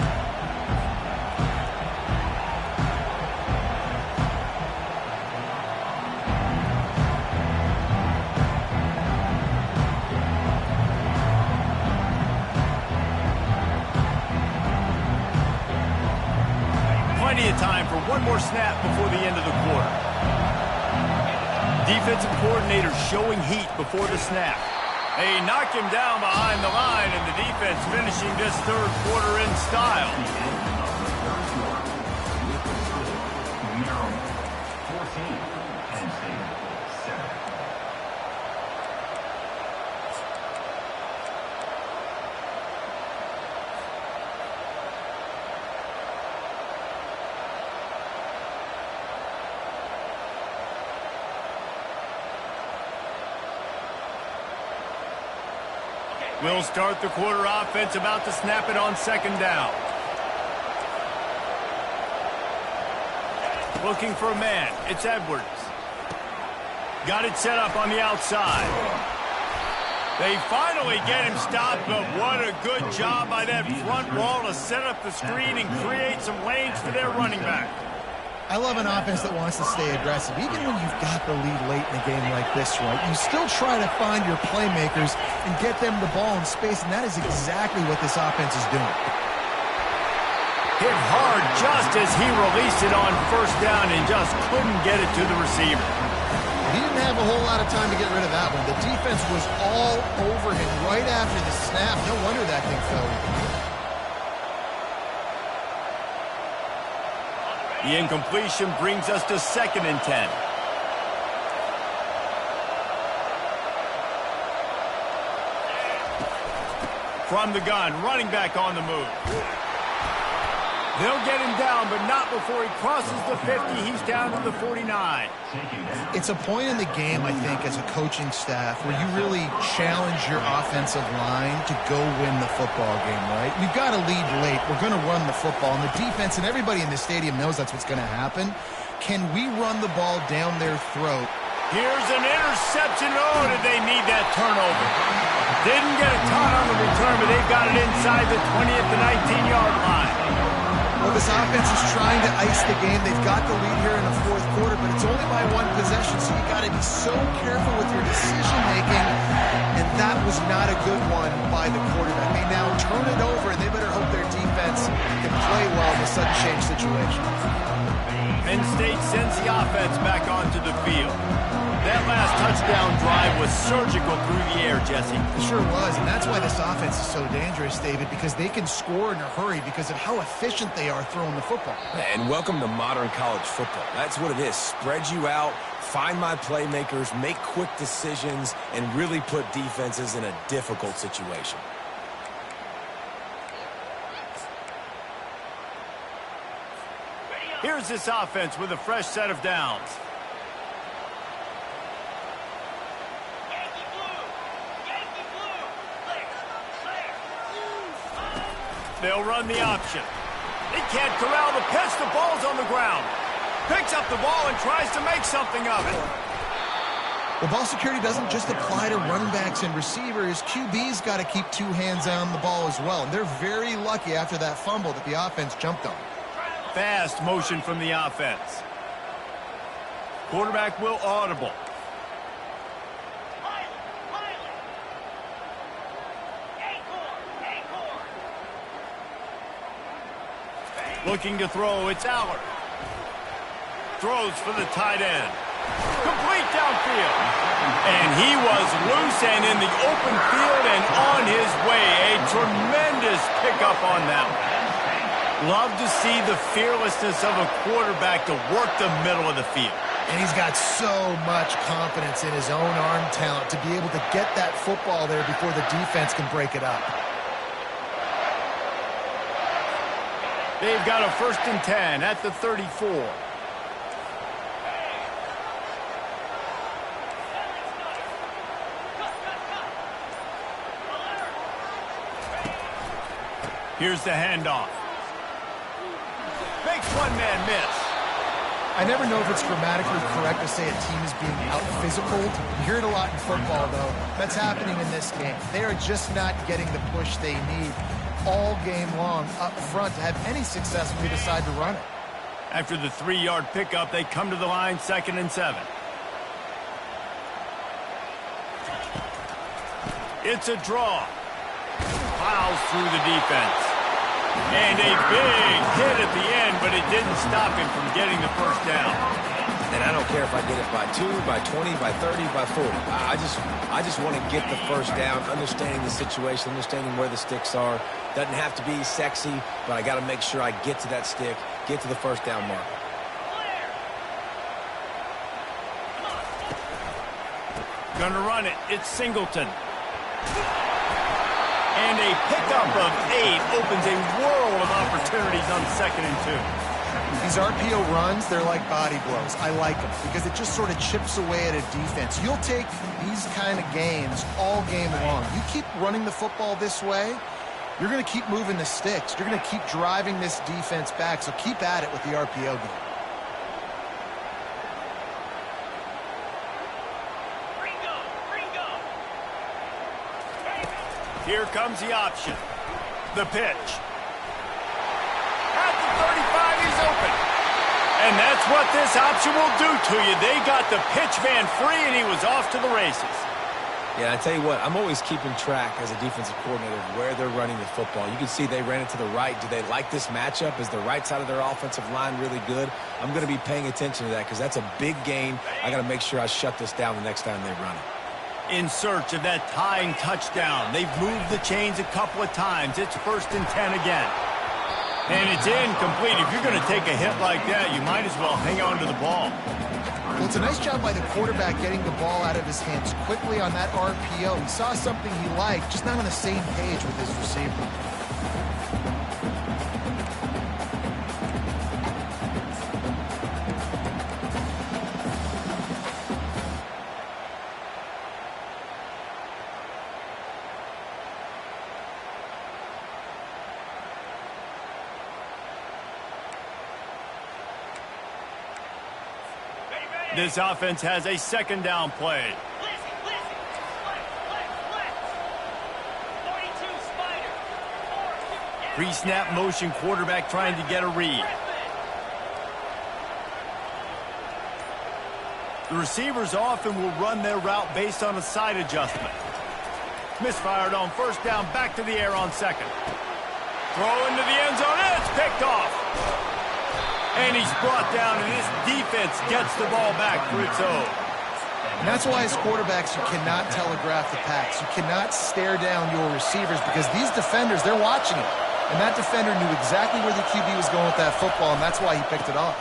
[SPEAKER 1] Plenty of time for one more snap before the end of the quarter. Defensive coordinator showing heat before the snap. They knock him down behind the line, and the defense finishing this third quarter in style. We'll start the quarter offense, about to snap it on second down. Looking for a man. It's Edwards. Got it set up on the outside. They finally get him stopped, but what a good job by that front wall to set up the screen and create some lanes for their running back.
[SPEAKER 3] I love an offense that wants to stay aggressive. Even when you've got the lead late in a game like this, right, you still try to find your playmakers and get them the ball in space, and that is exactly what this offense is doing.
[SPEAKER 1] Hit hard just as he released it on first down and just couldn't get it to the receiver.
[SPEAKER 3] He didn't have a whole lot of time to get rid of that one. The defense was all over him right after the snap. No wonder that thing fell.
[SPEAKER 1] The incompletion brings us to 2nd and 10. From the gun, running back on the move. They'll get him down, but not before he crosses the 50. He's down to the 49.
[SPEAKER 3] It's a point in the game, I think, as a coaching staff where you really challenge your offensive line to go win the football game, right? We've got to lead late. We're going to run the football, and the defense and everybody in the stadium knows that's what's going to happen. Can we run the ball down their throat?
[SPEAKER 1] Here's an interception. Oh, did they need that turnover? Didn't get a ton on the return, but they've got it inside the 20 at the 19-yard line.
[SPEAKER 3] Well, this offense is trying to ice the game. They've got the lead here in the fourth quarter, but it's only by one possession, so you got to be so careful with your decision-making, and that was not a good one by the quarterback. They now turn it over, and they better hope their defense sudden change situation.
[SPEAKER 1] Penn State sends the offense back onto the field. That last touchdown drive was surgical through the air, Jesse.
[SPEAKER 3] It sure was, and that's why this offense is so dangerous, David, because they can score in a hurry because of how efficient they are throwing the football.
[SPEAKER 2] And welcome to modern college football. That's what it is. Spread you out, find my playmakers, make quick decisions, and really put defenses in a difficult situation.
[SPEAKER 1] Here's this offense with a fresh set of downs. They'll run the option. They can't corral the pitch. The ball's on the ground. Picks up the ball and tries to make something of it.
[SPEAKER 3] Well, ball security doesn't just apply to running backs and receivers. QB's got to keep two hands on the ball as well. And they're very lucky after that fumble that the offense jumped on.
[SPEAKER 1] Fast motion from the offense. Quarterback will audible. Looking to throw, it's Allard. Throws for the tight end. Complete downfield. And he was loose and in the open field and on his way. A tremendous pickup on that one. Love to see the fearlessness of a quarterback to work the middle of the field.
[SPEAKER 3] And he's got so much confidence in his own arm talent to be able to get that football there before the defense can break it up.
[SPEAKER 1] They've got a 1st and 10 at the 34. Here's the handoff. Makes one man miss.
[SPEAKER 3] I never know if it's grammatically correct to say a team is being out-physical. You hear it a lot in football, though. That's happening in this game. They are just not getting the push they need all game long up front to have any success when they decide to run it.
[SPEAKER 1] After the 3-yard pickup, they come to the line 2nd and 7. It's a draw. Plows through the defense. And a big hit at the end, but it didn't stop him from getting the 1st down.
[SPEAKER 2] And I don't care if I get it by 2, by 20, by 30, by 40. I just want to get the 1st down, understanding the situation, understanding where the sticks are. Doesn't have to be sexy, but I got to make sure I get to that stick, get to the 1st down mark.
[SPEAKER 1] Gonna run it. It's Singleton. And a pickup of 8 opens a world of opportunities on 2nd and 2.
[SPEAKER 3] These RPO runs, they're like body blows. I like them because it just sort of chips away at a defense. You'll take these kind of games all game long. You keep running the football this way, you're going to keep moving the sticks. You're going to keep driving this defense back, so keep at it with the RPO game.
[SPEAKER 1] Here comes the option. The pitch. At the 35, he's open. And that's what this option will do to you. They got the pitch man free, and he was off to the races.
[SPEAKER 2] Yeah, I tell you what, I'm always keeping track as a defensive coordinator of where they're running the football. You can see they ran it to the right. Do they like this matchup? Is the right side of their offensive line really good? I'm going to be paying attention to that because that's a big gain. I got to make sure I shut this down the next time they run it.
[SPEAKER 1] In search of that tying touchdown. They've moved the chains a couple of times. It's 1st and 10 again. And it's incomplete. If you're going to take a hit like that, you might as well hang on to the ball.
[SPEAKER 3] Well, it's a nice job by the quarterback getting the ball out of his hands quickly on that RPO. He saw something he liked, just not on the same page with his receiver.
[SPEAKER 1] This offense has a 2nd down play. Pre-snap motion, quarterback trying to get a read. The receivers often will run their route based on a side adjustment. Misfired on 1st down, back to the air on 2nd. throw into the end zone. It's picked off. And he's brought down, and this defense gets the ball back for its own.
[SPEAKER 3] And that's why as quarterbacks, you cannot telegraph the pass. You cannot stare down your receivers because these defenders, they're watching it. And that defender knew exactly where the QB was going with that football, and that's why he picked it off.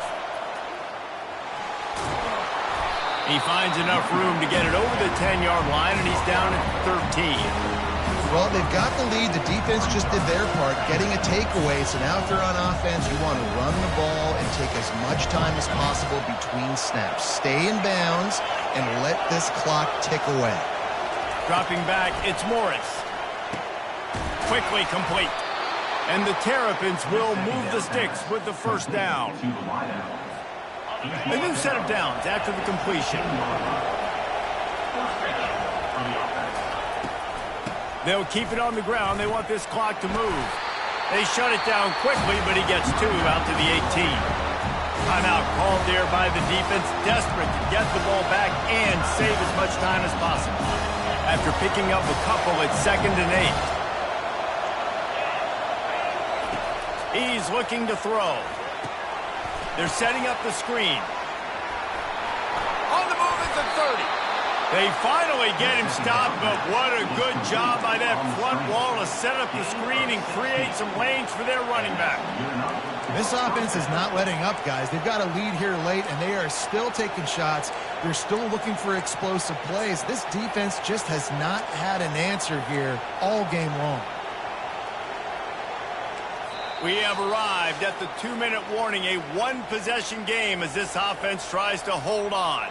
[SPEAKER 1] He finds enough room to get it over the 10-yard line, and he's down at 13.
[SPEAKER 3] Well, they've got the lead. The defense just did their part, getting a takeaway. So now if they're on offense, you want to run the ball and take as much time as possible between snaps. Stay in bounds and let this clock tick away. Dropping back, it's Morris. Quickly complete. And the Terrapins will move the sticks with the first down. A new set of downs after the completion. They'll keep it on the ground. They want this clock to move. They shut it down quickly, but he gets 2 out to the 18. Timeout called there by the defense, desperate to get the ball back and save as much time as possible. After picking up a couple, it's 2nd and 8. He's looking to throw. They're setting up the screen. On the move at the 30. They finally get him stopped, but what a good job by that front wall to set up the screen and create some lanes for their running back. This offense is not letting up, guys. They've got a lead here late, and they are still taking shots. They're still looking for explosive plays. This defense just has not had an answer here all game long. We have arrived at the 2-minute warning, a one-possession game as this offense tries to hold on.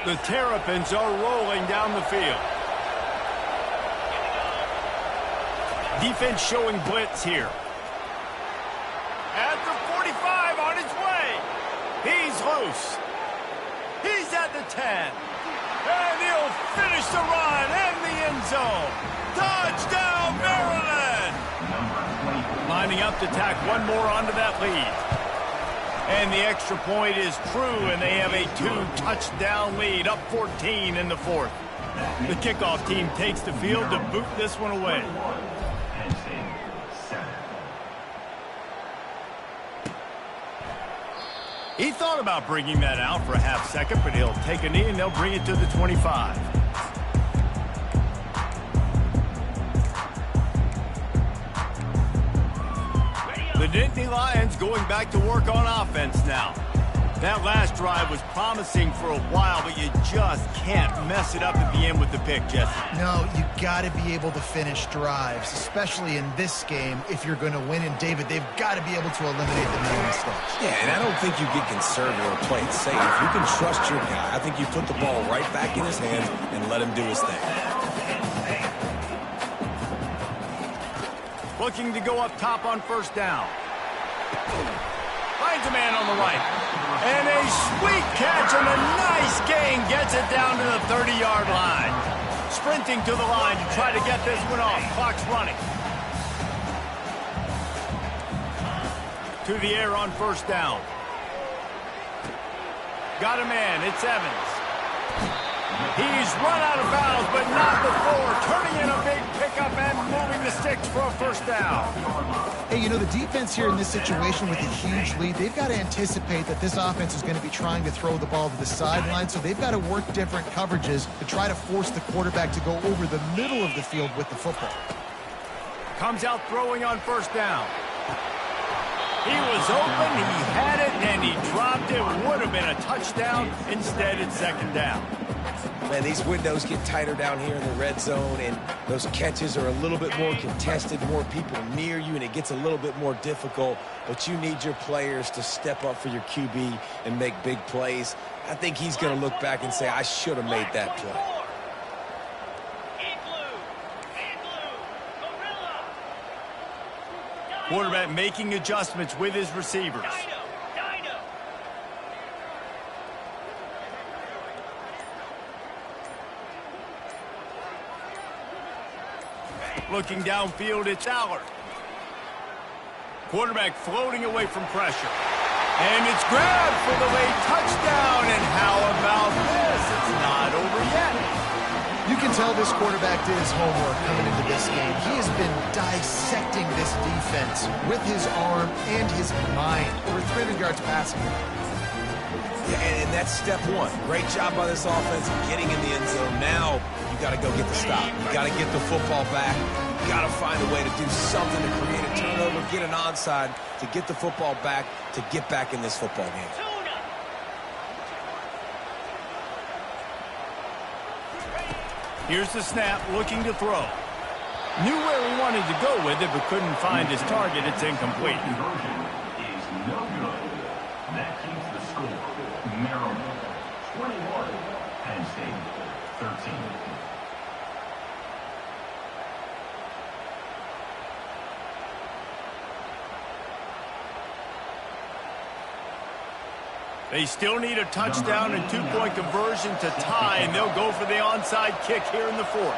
[SPEAKER 3] The Terrapins are rolling down the field. Defense showing blitz here. At the 45 on his way. He's loose. He's at the 10. And he'll finish the run in the end zone. Touchdown, Maryland! Lining up to tack one more onto that lead. And the extra point is true, and they have a 2-touchdown lead, up 14 in the 4th. The kickoff team takes the field to boot this one away. He thought about bringing that out for a half second, but he'll take a knee and they'll bring it to the 25. The Nittany Lions going back to work on offense now. That last drive was promising for a while, but you just can't mess it up at the end with the pick, Jesse. No, you got to be able to finish drives, especially in this game if you're going to win. And, David, they've got to be able to eliminate the middle mistakes.
[SPEAKER 2] Yeah, and I don't think you get conservative or play it safe. You can trust your guy. I think you put the ball right back in his hands and let him do his thing.
[SPEAKER 1] Looking to go up top on first down. Finds a man on the right. And a sweet catch and a nice gain gets it down to the 30-yard line. Sprinting to the line to try to get this one off. Clock's running. To the air on first down. Got a man. It's Evans. He's run out of bounds, but not before. Turning in a big pickup and moving the sticks for a first down.
[SPEAKER 3] Hey, you know, the defense here in this situation with a huge lead, they've got to anticipate that this offense is going to be trying to throw the ball to the sideline, so they've got to work different coverages to try to force the quarterback to go over the middle of the field with the football.
[SPEAKER 1] Comes out throwing on first down. He was open, he had it, and he dropped it. Would have been a touchdown. Instead, it's second down.
[SPEAKER 2] Man, these windows get tighter down here in the red zone, and those catches are a little bit more contested, more people near you, and it gets a little bit more difficult. But you need your players to step up for your QB and make big plays. I think he's going to look back and say, I should have made that play.
[SPEAKER 1] Quarterback making adjustments with his receivers. Looking downfield, it's Allard. Quarterback floating away from pressure. And it's grabbed for the late touchdown. And how about this? It's not over yet.
[SPEAKER 3] You can tell this quarterback did his homework coming into this game. He has been dissecting this defense with his arm and his mind. Over 300 yards passing.
[SPEAKER 2] Yeah, and that's step one. Great job by this offense getting in the end zone. Now you got to go get the stop. You got to get the football back. You got to find a way to do something to create a turnover, get an onside, to get the football back, to get back in this football game.
[SPEAKER 1] Here's the snap, looking to throw. Knew where he wanted to go with it, but couldn't find his target. It's incomplete.
[SPEAKER 4] Conversion is no good. That keeps the score. Maryland 21, Penn State 13.
[SPEAKER 1] They still need a touchdown and two-point conversion to tie, and they'll go for the onside kick here in the fourth.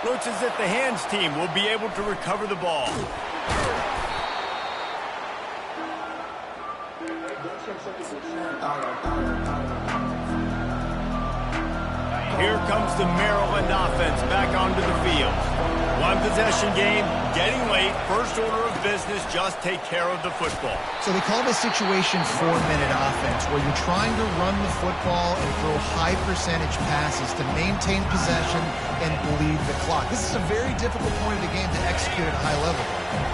[SPEAKER 1] Looks as if the hands team will be able to recover the ball. Here comes the Maryland offense back onto the field. One possession game, getting late. First order of business, just take care of the football.
[SPEAKER 3] So they call this situation 4-minute offense, where you're trying to run the football and throw high percentage passes to maintain possession and bleed the clock. This is a very difficult point of the game to execute at a high level.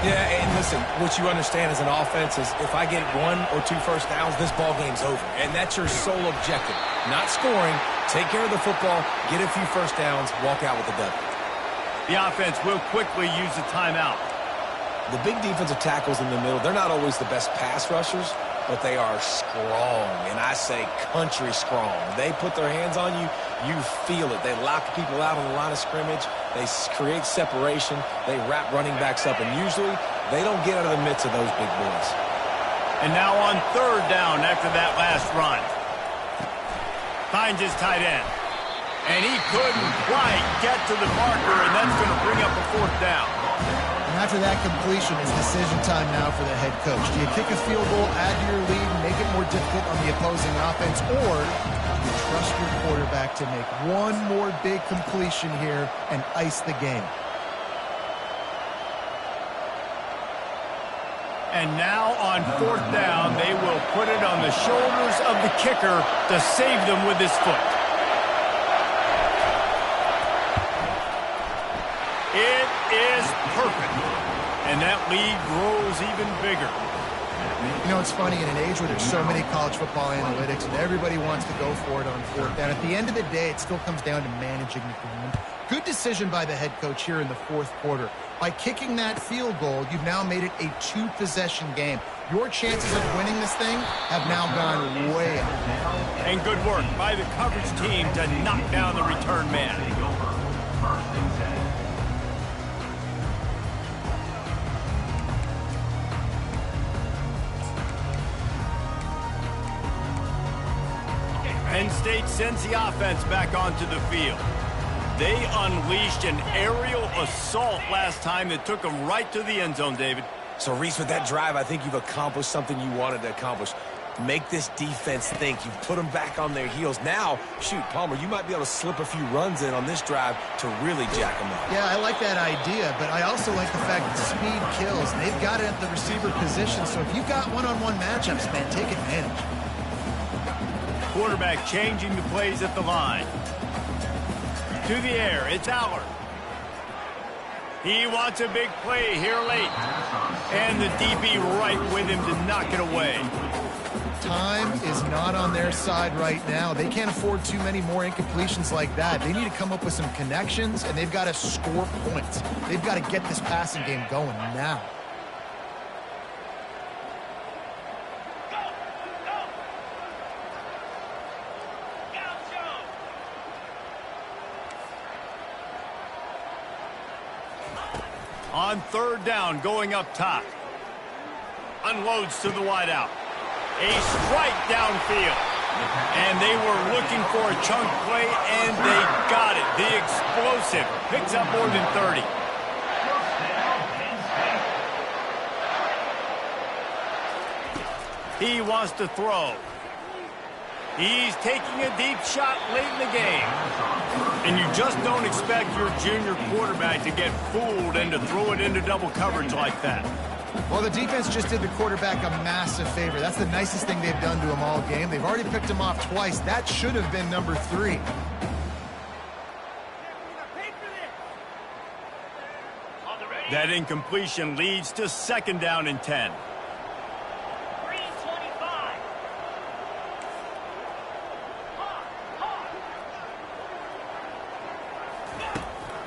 [SPEAKER 2] Yeah, and listen, what you understand as an offense is if I get 1 or 2 first downs, this ball game's over. And that's your sole objective. Not scoring, take care of the football, get a few first downs, walk out with the W.
[SPEAKER 1] The offense will quickly use a timeout.
[SPEAKER 2] The big defensive tackles in the middle, they're not always the best pass rushers, but they are strong, and I say country strong. They put their hands on you, you feel it. They lock people out on the line of scrimmage. They create separation. They wrap running backs up, and usually they don't get out of the midst of those big boys.
[SPEAKER 1] And now on third down after that last run. Finds his tight end. And he couldn't quite get to the marker, and that's going to bring up a fourth down.
[SPEAKER 3] And after that completion, it's decision time now for the head coach. Do you kick a field goal, add to your lead, make it more difficult on the opposing offense, or do you trust your quarterback to make one more big completion here and ice the game?
[SPEAKER 1] And now on fourth down, they will put it on the shoulders of the kicker to save them with his foot. It is perfect. And that lead grows even bigger.
[SPEAKER 3] You know, it's funny, in an age where there's so many college football analytics and everybody wants to go for it on fourth down, at the end of the day, it still comes down to managing the game. Good decision by the head coach here in the fourth quarter. By kicking that field goal, you've now made it a 2-possession game. Your chances of winning this thing have now gone way up.
[SPEAKER 1] And good work by the coverage team to knock down the return man. Penn State sends the offense back onto the field. They unleashed an aerial assault last time that took them right to the end zone, David.
[SPEAKER 2] So, Reese, with that drive, I think you've accomplished something you wanted to accomplish. Make this defense think. You've put them back on their heels. Now, shoot, Palmer, you might be able to slip a few runs in on this drive to really jack them up.
[SPEAKER 3] Yeah, I like that idea, but I also like the fact that speed kills. They've got it at the receiver position, so if you've got one-on-one matchups, man, take advantage.
[SPEAKER 1] Quarterback changing the plays at the line. To the air, it's Aller. He wants a big play here late. And the DB right with him to knock it away.
[SPEAKER 3] Time is not on their side right now. They can't afford too many more incompletions like that. They need to come up with some connections, and they've got to score points. They've got to get this passing game going now. On third down, going up top. Unloads to the wideout. A strike downfield. And they were looking for a chunk play, and they got it. The explosive picks up more than 30. He wants to throw.
[SPEAKER 1] He's taking a deep shot late in the game. And you just don't expect your junior quarterback to get fooled and to throw it into double coverage like that.
[SPEAKER 3] Well, the defense just did the quarterback a massive favor. That's the nicest thing they've done to him all game. They've already picked him off twice. That should have been number 3.
[SPEAKER 1] That incompletion leads to 2nd down and 10.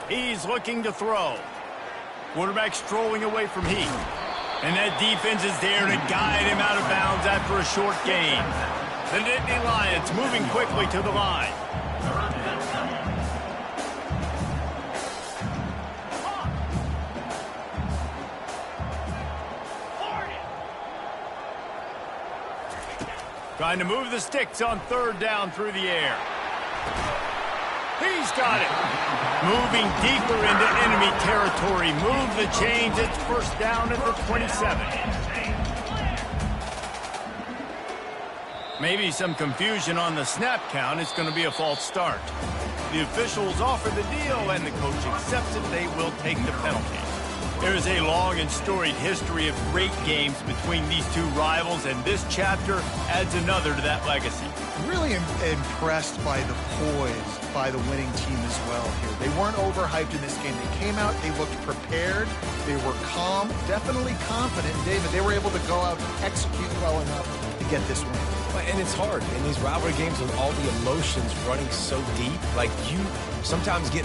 [SPEAKER 1] He's looking to throw. Quarterback strolling away from Heath. And that defense is there to guide him out of bounds after a short gain. The Nittany Lions moving quickly to the line. Trying to move the sticks on 3rd down through the air. He's got it. Moving deeper into enemy territory. Move the chains. It's 1st down at the 27. Maybe some confusion on the snap count. It's going to be a false start. The officials offer the deal, and the coach accepts it. They will take the penalty. There's a long and storied history of great games between these two rivals, and this chapter adds another to that legacy.
[SPEAKER 3] Really impressed by the poise by the winning team as well here. They weren't overhyped in this game. They came out, they looked prepared, they were calm, definitely confident. David, they were able to go out and execute well enough to get this win.
[SPEAKER 2] And it's hard in these rivalry games with all the emotions running so deep. Like, you sometimes get